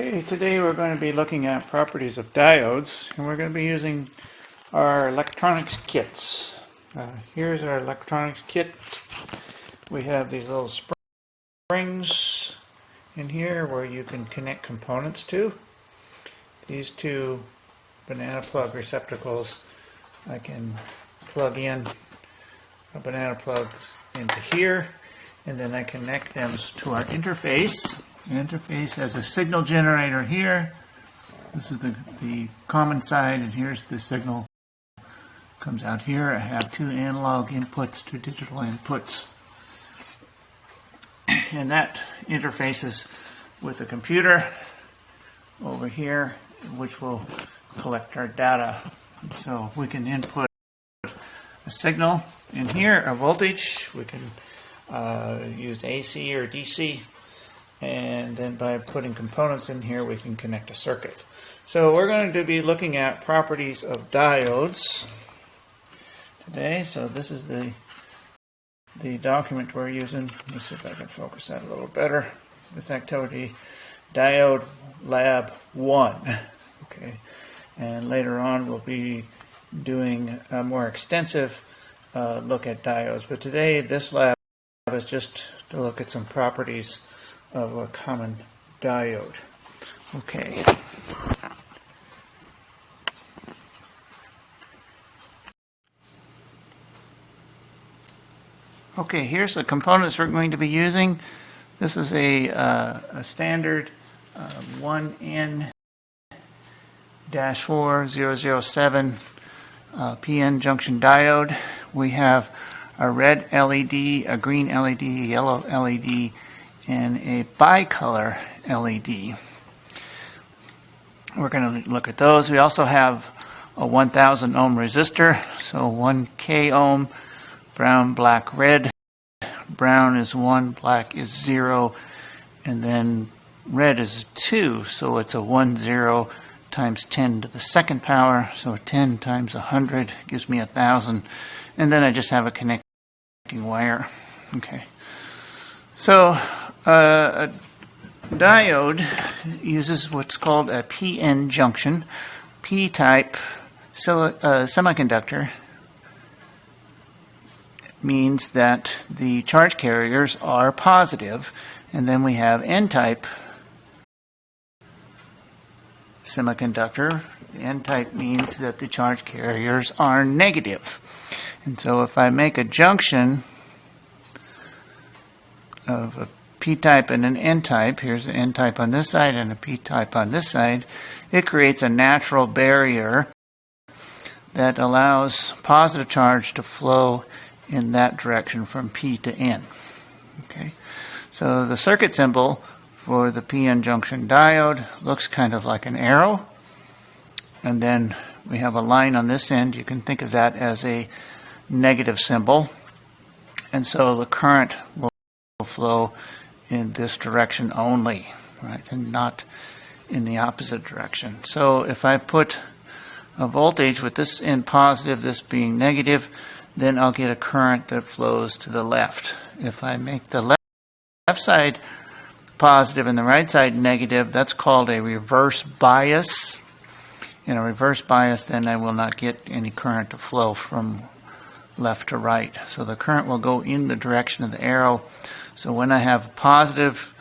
Okay, today we're going to be looking at properties of diodes, and we're going to be using our electronics kits. Here's our electronics kit. We have these little springs in here where you can connect components to. These two banana plug receptacles, I can plug in banana plugs into here, and then I connect them to our interface. The interface has a signal generator here. This is the common side, and here's the signal. Comes out here. I have two analog inputs, two digital inputs. And that interfaces with the computer over here, which will collect our data. So we can input a signal in here, a voltage. We can use AC or DC. And then by putting components in here, we can connect a circuit. So we're going to be looking at properties of diodes today. So this is the document we're using. Let me see if I can focus that a little better. This activity, Diode Lab 1. Okay. And later on, we'll be doing a more extensive look at diodes. But today, this lab is just to look at some properties of a common diode. Okay. Okay, here's the components we're going to be using. This is a standard 1N-4007 PN junction diode. We have a red LED, a green LED, a yellow LED, and a bicolor LED. We're going to look at those. We also have a 1000 ohm resistor, so 1 K ohm, brown, black, red. Brown is 1, black is 0, and then red is 2, so it's a 10 times 10 to the second power, so 10 times 100 gives me 1000, and then I just have a connecting wire. Okay. So a diode uses what's called a PN junction, P-type semiconductor. Means that the charge carriers are positive, and then we have N-type semiconductor. N-type means that the charge carriers are negative. And so if I make a junction of a P-type and an N-type, here's an N-type on this side and a P-type on this side, it creates a natural barrier that allows positive charge to flow in that direction from P to N. Okay, so the circuit symbol for the PN junction diode looks kind of like an arrow, and then we have a line on this end. You can think of that as a negative symbol, and so the current will flow in this direction only, right, and not in the opposite direction. So if I put a voltage with this end positive, this being negative, then I'll get a current that flows to the left. If I make the left side positive and the right side negative, that's called a reverse bias. In a reverse bias, then I will not get any current to flow from left to right. So the current will go in the direction of the arrow. So when I have positive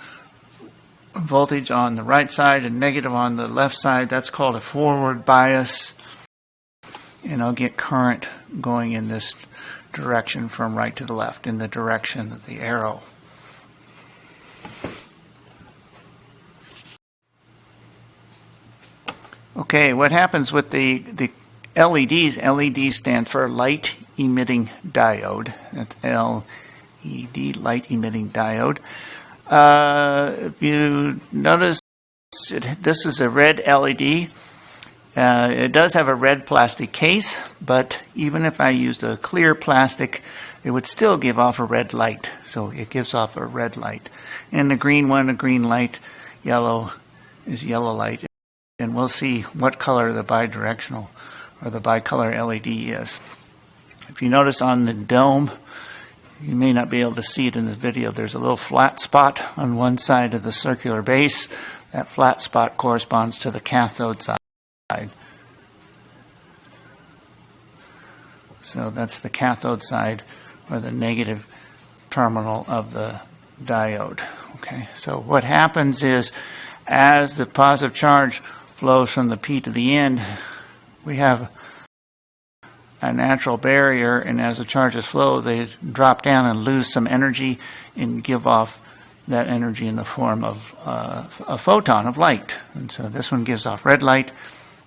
voltage on the right side and negative on the left side, that's called a forward bias. And I'll get current going in this direction from right to the left, in the direction of the arrow. Okay, what happens with the LEDs? LEDs stand for light emitting diode. That's LED, light emitting diode. If you notice, this is a red LED. It does have a red plastic case, but even if I used a clear plastic, it would still give off a red light. So it gives off a red light. And the green one, a green light, yellow is yellow light. And we'll see what color the bidirectional or the bicolor LED is. If you notice on the dome, you may not be able to see it in this video, there's a little flat spot on one side of the circular base. That flat spot corresponds to the cathode side. So that's the cathode side, or the negative terminal of the diode. Okay, so what happens is, as the positive charge flows from the P to the end, we have a natural barrier, and as the charges flow, they drop down and lose some energy and give off that energy in the form of a photon of light. And so this one gives off red light,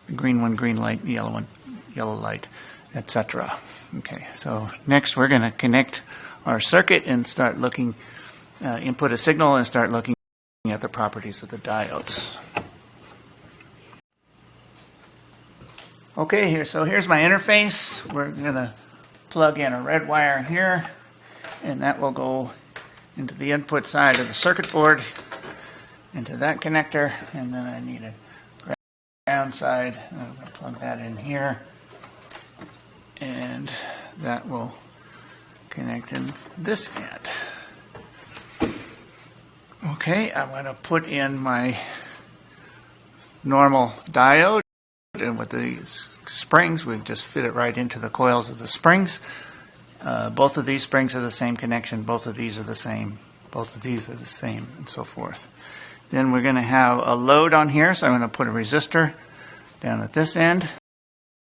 the green one green light, the yellow one yellow light, etc. Okay, so next we're going to connect our circuit and start looking, input a signal and start looking at the properties of the diodes. Okay, here's my interface. We're going to plug in a red wire here, and that will go into the input side of the circuit board, into that connector, and then I need a ground side. I'm going to plug that in here, and that will connect in this end. Okay, I'm going to put in my normal diode. And with these springs, we just fit it right into the coils of the springs. Both of these springs are the same connection. Both of these are the same. Both of these are the same, and so forth. Then we're going to have a load on here, so I'm going to put a resistor down at this end.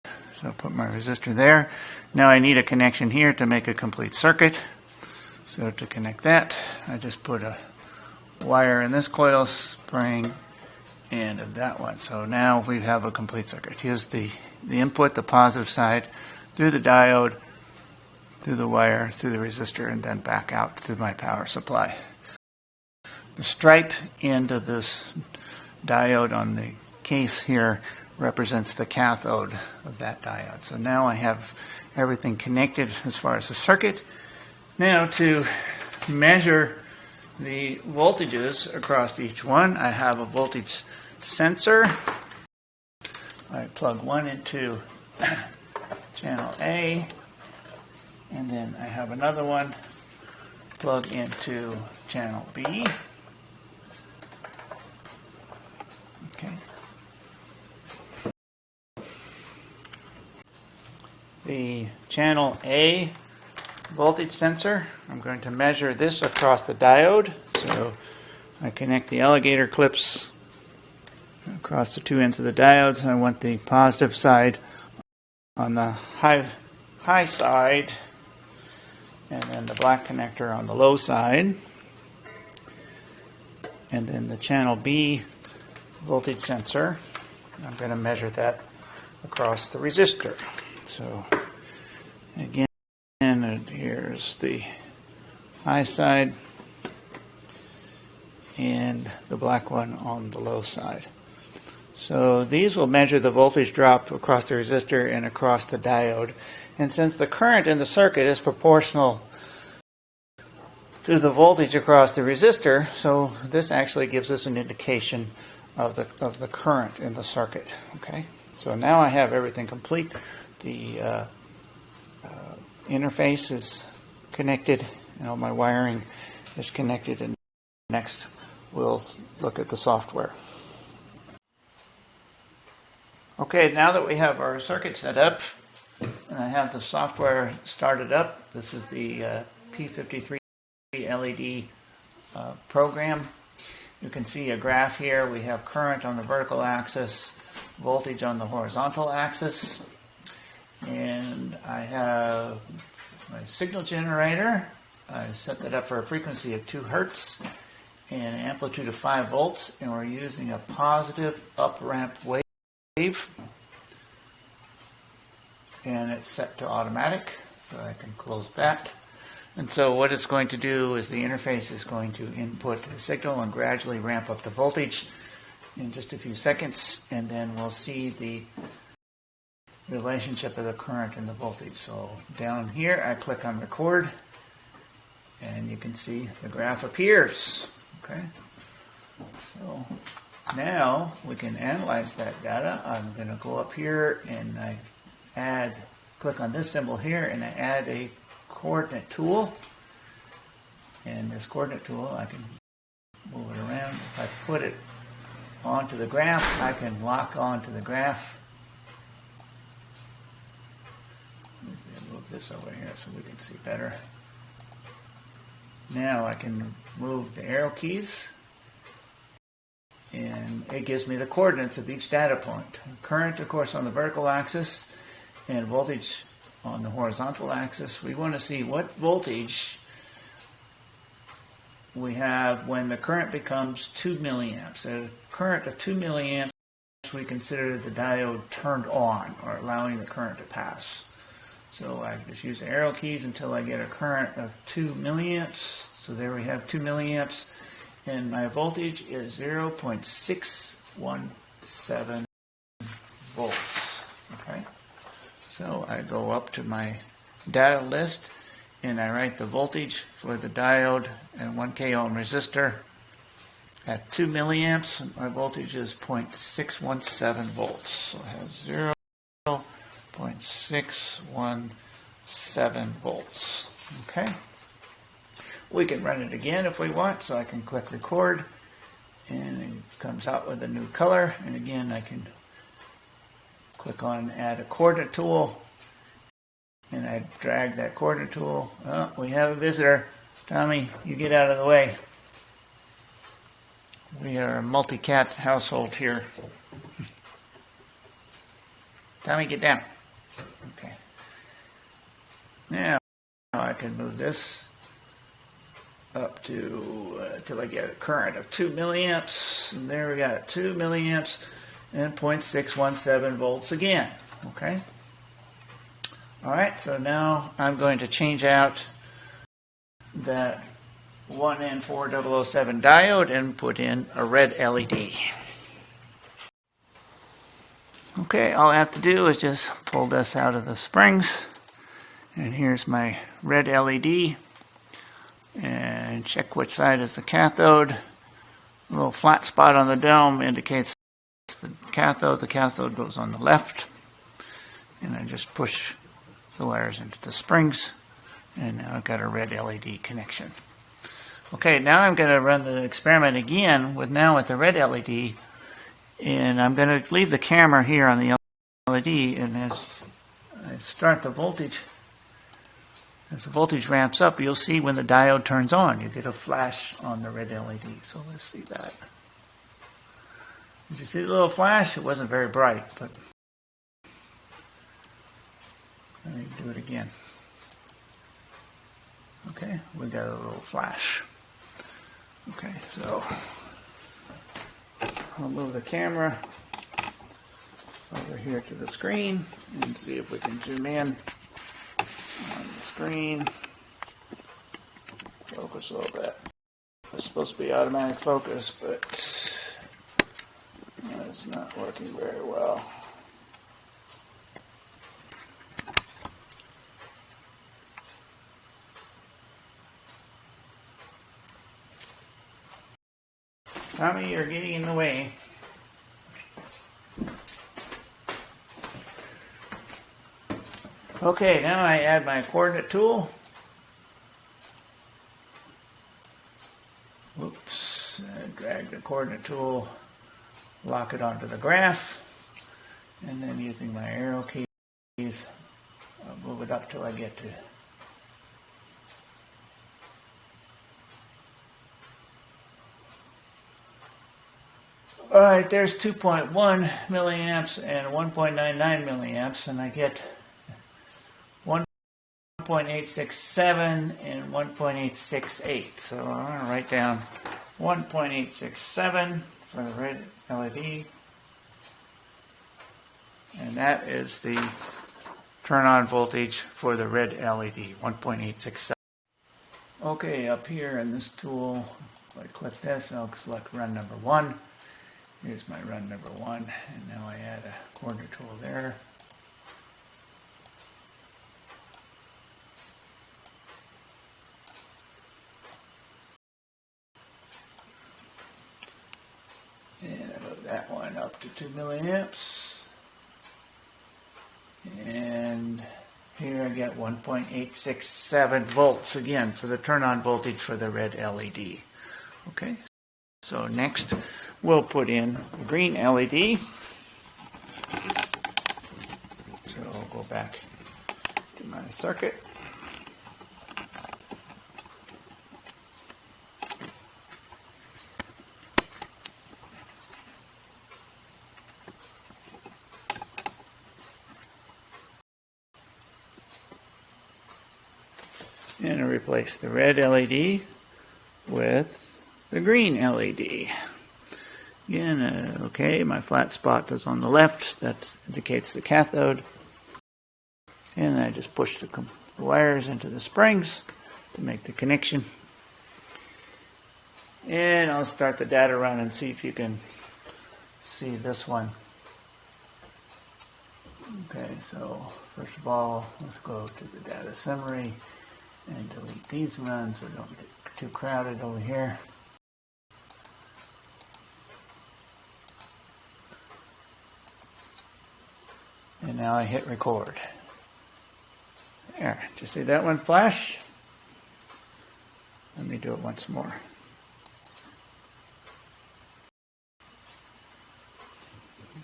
So I'll put my resistor there. Now I need a connection here to make a complete circuit. So to connect that, I just put a wire in this coil spring and that one. So now we have a complete circuit. Here's the input, the positive side, through the diode, through the wire, through the resistor, and then back out through my power supply. The stripe end of this diode on the case here represents the cathode of that diode. So now I have everything connected as far as the circuit. Now to measure the voltages across each one, I have a voltage sensor. I plug one into channel A, and then I have another one plug into channel B. Okay. The channel A voltage sensor, I'm going to measure this across the diode. So I connect the alligator clips across the two ends of the diodes. I want the positive side on the high side, and then the black connector on the low side. And then the channel B voltage sensor, I'm going to measure that across the resistor. So again, here's the high side and the black one on the low side. So these will measure the voltage drop across the resistor and across the diode. And since the current in the circuit is proportional to the voltage across the resistor, so this actually gives us an indication of the current in the circuit. Okay, so now I have everything complete. The interface is connected, and all my wiring is connected, and next we'll look at the software. Okay, now that we have our circuit set up and I have the software started up, this is the P53 LED program. You can see a graph here. We have current on the vertical axis, voltage on the horizontal axis, and I have my signal generator. I set that up for a frequency of 2 hertz and an amplitude of 5 volts, and we're using a positive up ramp wave, and it's set to automatic, so I can close that. And so what it's going to do is the interface is going to input a signal and gradually ramp up the voltage in just a few seconds, and then we'll see the relationship of the current and the voltage. So down here I click on record, and you can see the graph appears. Okay, so now we can analyze that data. I'm going to go up here and I click on this symbol here, and I add a coordinate tool. And this coordinate tool, I can move it around. If I put it onto the graph. I can lock onto the graph. Let me move this over here so we can see better. Now I can move the arrow keys, and it gives me the coordinates of each data point. Current, of course, on the vertical axis, and voltage on the horizontal axis. We want to see what voltage we have when the current becomes 2 milliamps. At a current of 2 milliamps, we consider the diode turned on, or allowing the current to pass. So I just use the arrow keys until I get a current of 2 milliamps. So there we have 2 milliamps, and my voltage is 0.617 volts. Okay, so I go up to my data list, and I write the voltage for the diode and 1 k ohm resistor at 2 milliamps. My voltage is 0.617 volts. So I have 0.617 volts. Okay. We can run it again if we want, so I can click record, and it comes out with a new color. And again, I can click on add a coordinate tool, and I drag that coordinate tool. Oh, we have a visitor. Tommy, you get out of the way. We are a multi-cat household here. Tommy, get down. Okay. Now I can move this up to till I get a current of 2 milliamps, and there we got 2 milliamps and 0.617 volts again. Okay. All right. So now I'm going to change out that 1N4007 diode and put in a red LED. Okay, all I have to do is just pull this out of the springs, and here's my red LED, and check which side is the cathode. A little flat spot on the dome indicates the cathode. The cathode goes on the left, and I just push the wires into the springs, and now I've got a red LED connection. Okay, now I'm going to run the experiment again with the red LED, and I'm going to leave the camera here on the LED, and as I start the voltage, as the voltage ramps up, you'll see when the diode turns on, you get a flash on the red LED. So let's see that. Did you see the little flash? It wasn't very bright, but let me do it again. Okay, we got a little flash. Okay, so I'll move the camera over here to the screen and see if we can zoom in on the screen. Focus a little bit. It's supposed to be automatic focus, but it's not working very well. Tommy, you're getting in the way. Okay, now I add my coordinate tool. Whoops, drag the coordinate tool, lock it onto the graph, and then using my arrow keys, I'll move it up till I get to Alright, there's 2.1 milliamps and 1.99 milliamps, and I get 1.867 and 1.868. So I'm going to write down 1.867 for the red LED, and that is the turn-on voltage for the red LED, 1.867. Okay, up here in this tool, if I click this, I'll select run number 1. Here's my run number 1, and now I add a coordinate tool there. And I move that one up to 2 milliamps. And here I get 1.867 volts again for the turn-on voltage for the red LED. Okay, so next we'll put in the green LED. So I'll go back to my circuit. And I replace the red LED with the green LED. Again, okay, my flat spot is on the left. That indicates the cathode. And then I just push the wires into the springs to make the connection. And I'll start the data run and see if you can see this one. Okay, so first of all, let's go to the data summary and delete these runs so they don't get too crowded over here. And now I hit record. There, did you see that one flash? Let me do it once more.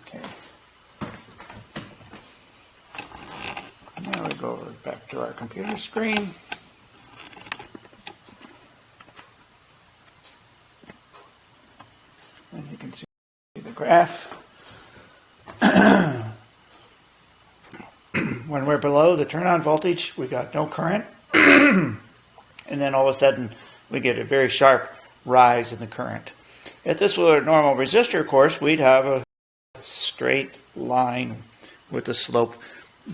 Okay. Now we go back to our computer screen. And you can see the graph. When we're below the turn-on voltage, we got no current. And then all of a sudden, we get a very sharp rise in the current. If this were a normal resistor, of course, we'd have a straight line with the slope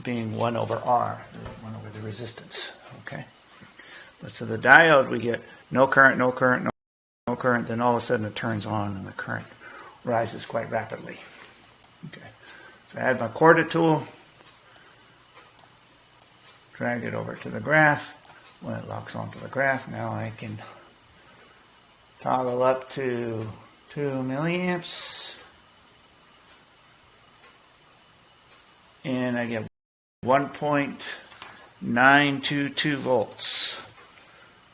being 1 over R, 1 over the resistance. Okay. But so the diode, we get no current, no current, no current, then all of a sudden it turns on and the current rises quite rapidly. Okay. So I add my quarter tool, drag it over to the graph. When it locks onto the graph, now I can toggle up to 2 milliamps. And I get 1.922 volts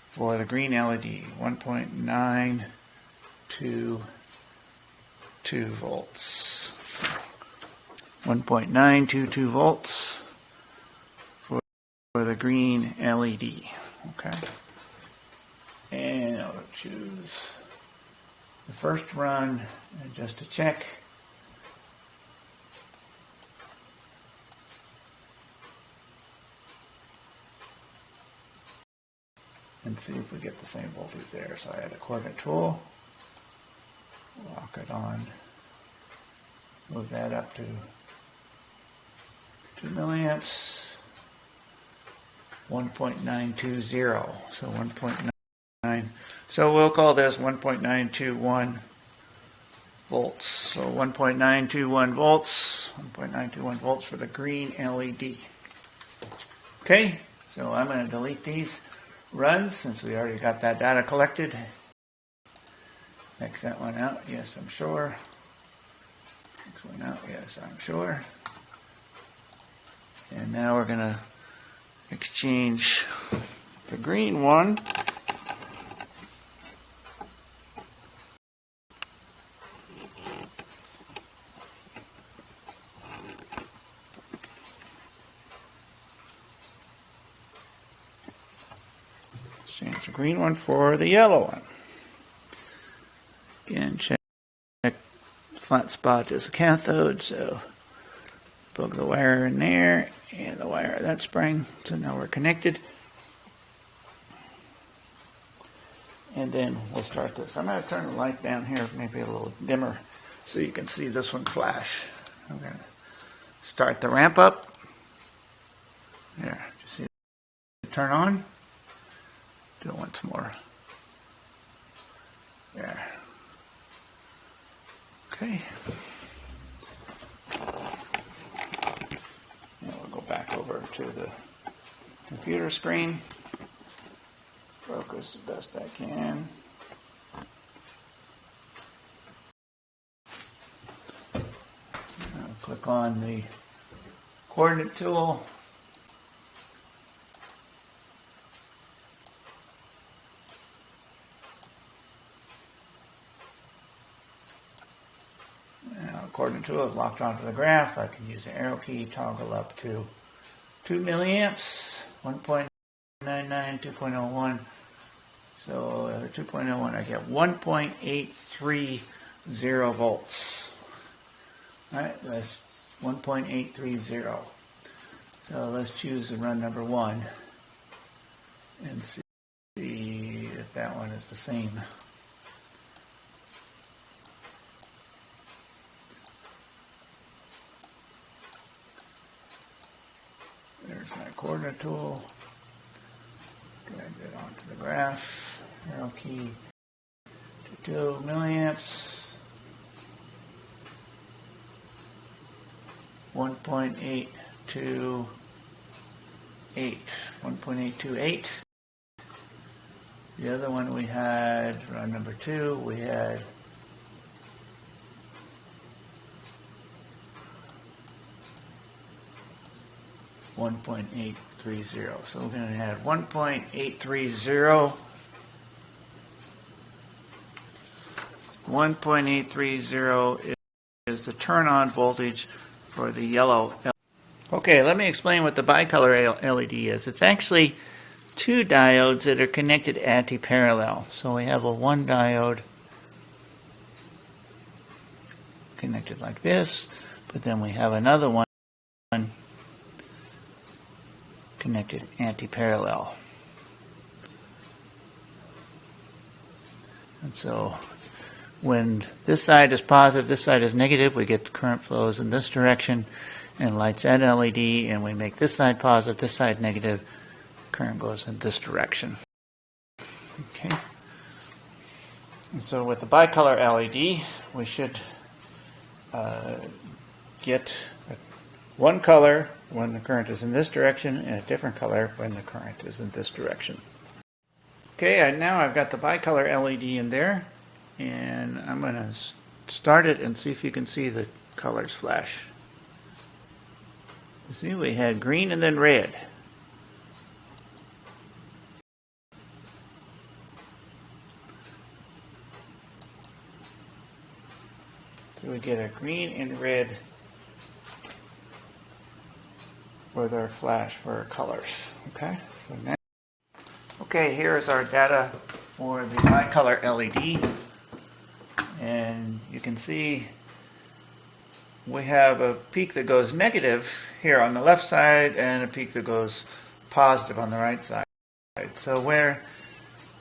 for the green LED. 1.922 volts. 1.922 volts for the green LED. Okay. And I'll choose the first run and just to check. And see if we get the same voltage there. So I add a coordinate tool, lock it on, move that up to 2 milliamps. 1.920, so 1.9. So we'll call this 1.921 volts. So 1.921 volts, 1.921 volts for the green LED. Okay, so I'm going to delete these runs since we already got that data collected. X that one out, yes, I'm sure. X one out, yes, I'm sure. And now we're going to exchange the green one for the yellow one. Again, check flat spot is a cathode, so plug the wire in there and the wire that spring. So now we're connected. And then we'll start this. I'm going to turn the light down here, maybe a little dimmer, so you can see this one flash. I'm going to start the ramp up. There, you see it turn on? Do it once more. There. Okay. Now we'll go back over to the computer screen. Focus the best I can. I'll click on the coordinate tool. coordinate tool is locked onto the graph. I can use the arrow key, toggle up to 2 milliamps, 1.99, 2.01. So 2.01, I get 1.830 volts. All right, that's 1.830. So let's choose the run number 1 and see if that one is the same. There's my coordinate tool. Drag it onto the graph. Arrow key to 2 milliamps. 1.828. The other one we had, run number 2, we had 1.830. So we're going to have 1.830. 1.830 is the turn-on voltage for the yellow. Okay, let me explain what the bicolor LED is. It's actually 2 diodes that are connected anti-parallel. So we have a 1 diode connected like this, but then we have another one connected anti-parallel. And so when this side is positive, this side is negative, we get the current flows in this direction and lights that LED, and we make this side positive, this side negative, current goes in this direction. Okay. And so with the bicolor LED, we should get one color when the current is in this direction and a different color when the current is in this direction. Okay, and now I've got the bicolor LED in there, and I'm going to start it and see if you can see the colors flash. You see, we had green and then red. So we get a green and red for their flash for our colors. Okay, so now, okay, here is our data for the bicolor LED, and you can see we have a peak that goes negative here on the left side and a peak that goes positive on the right side. So we're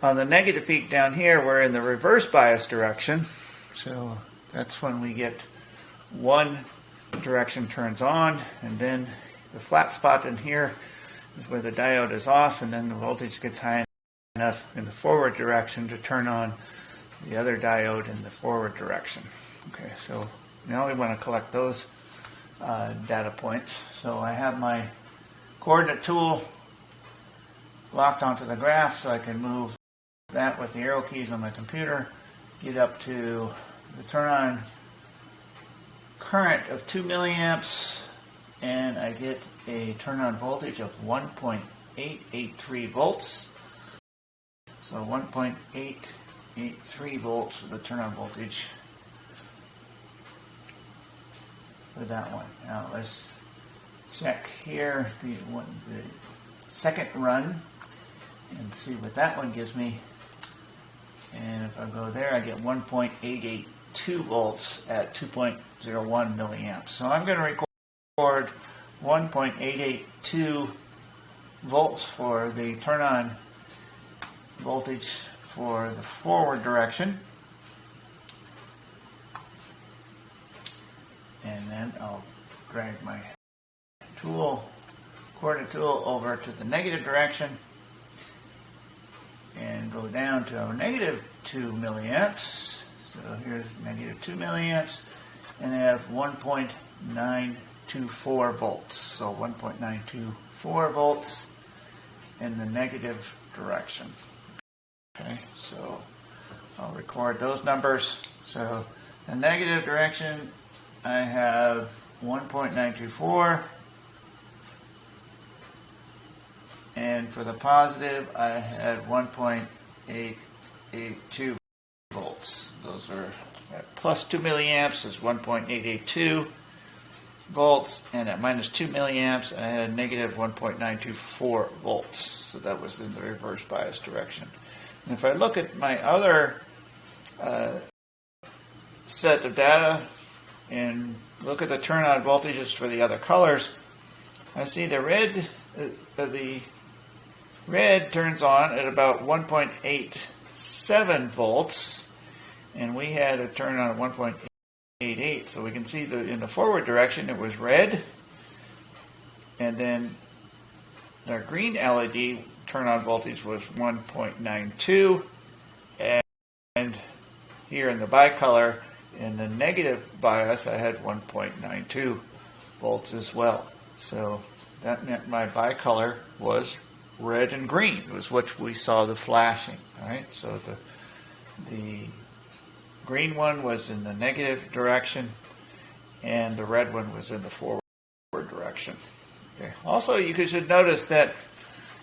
on the negative peak down here, we're in the reverse bias direction. So that's when we get one direction turns on, and then the flat spot in here is where the diode is off, and then the voltage gets high enough in the forward direction to turn on the other diode in the forward direction. Okay, so now we want to collect those data points. So I have my coordinate tool locked onto the graph, so I can move that with the arrow keys on my computer, get up to the turn-on current of 2 milliamps, and I get a turn-on voltage of 1.883 volts. So 1.883 volts for the turn-on voltage for that one. Now let's check here the second run and see what that one gives me. And if I go there, I get 1.882 volts at 2.01 milliamps. So I'm going to record 1.882 volts for the turn-on voltage for the forward direction. And then I'll drag my coordinate tool over to the negative direction and go down to negative 2 milliamps. So here's negative 2 milliamps, and I have 1.924 volts. So 1.924 volts in the negative direction. Okay, so I'll record those numbers. So the negative direction, I have 1.924. And for the positive, I had 1.882 volts. Those are At plus 2 milliamps is 1.882 volts, and at minus 2 milliamps I had a negative 1.924 volts. So that was in the reverse bias direction. And if I look at my other set of data and look at the turn-on voltages for the other colors, I see the red turns on at about 1.87 volts, and we had a turn on at 1.88. So we can see that in the forward direction it was red, and then our green LED turn-on voltage was 1.92, and here in the bicolor, in the negative bias, I had 1.92 volts as well. So that meant my bicolor was red and green, was what we saw the flashing. All right, so the green one was in the negative direction, and the red one was in the forward direction. Okay. Also, you should notice that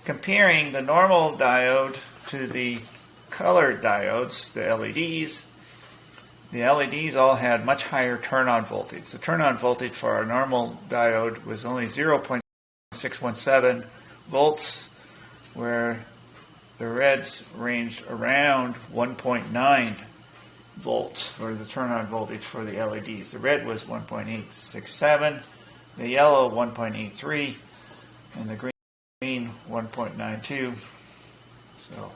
comparing the normal diode to the colored diodes, the LEDs all had much higher turn-on voltage. The turn-on voltage for our normal diode was only 0.617 volts, where the reds ranged around 1.9 volts for the turn-on voltage for the LEDs. The red was 1.867, the yellow 1.83, and the green 1.92. So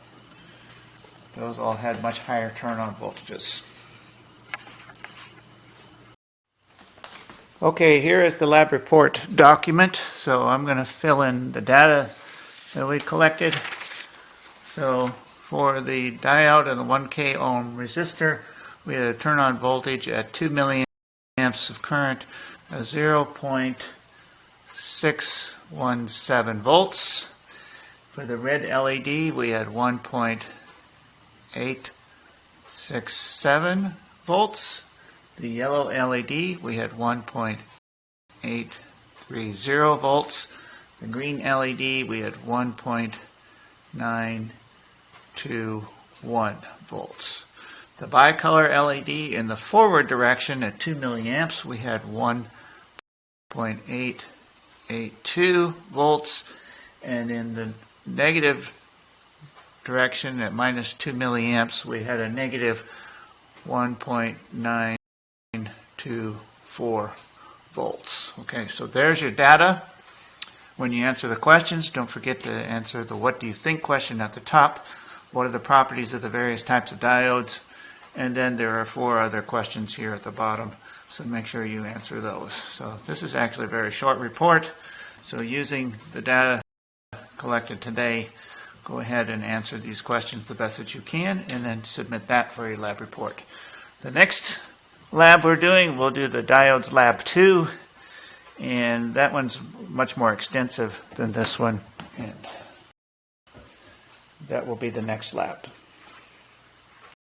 those all had much higher turn-on voltages. Okay, here is the lab report document. So I'm going to fill in the data that we collected. So for the diode and the 1K ohm resistor, we had a turn-on voltage at 2 milliamps of current, 0.617 volts. For the red LED, we had 1.867 volts. The yellow LED, we had 1.830 volts. The green LED, we had 1.921 volts. The bicolor LED in the forward direction at 2 milliamps, we had 1.882 volts. And in the negative direction at minus 2 milliamps, we had a negative 1.924 volts. Okay, so there's your data. When you answer the questions, don't forget to answer the what do you think question at the top. What are the properties of the various types of diodes? And then there are 4 other questions here at the bottom, so make sure you answer those. So this is actually a very short report. So using the data collected today, go ahead and answer these questions the best that you can, and then submit that for your lab report. The next lab we're doing, we'll do the diodes lab 2, and that one's much more extensive than this one, and that will be the next lab.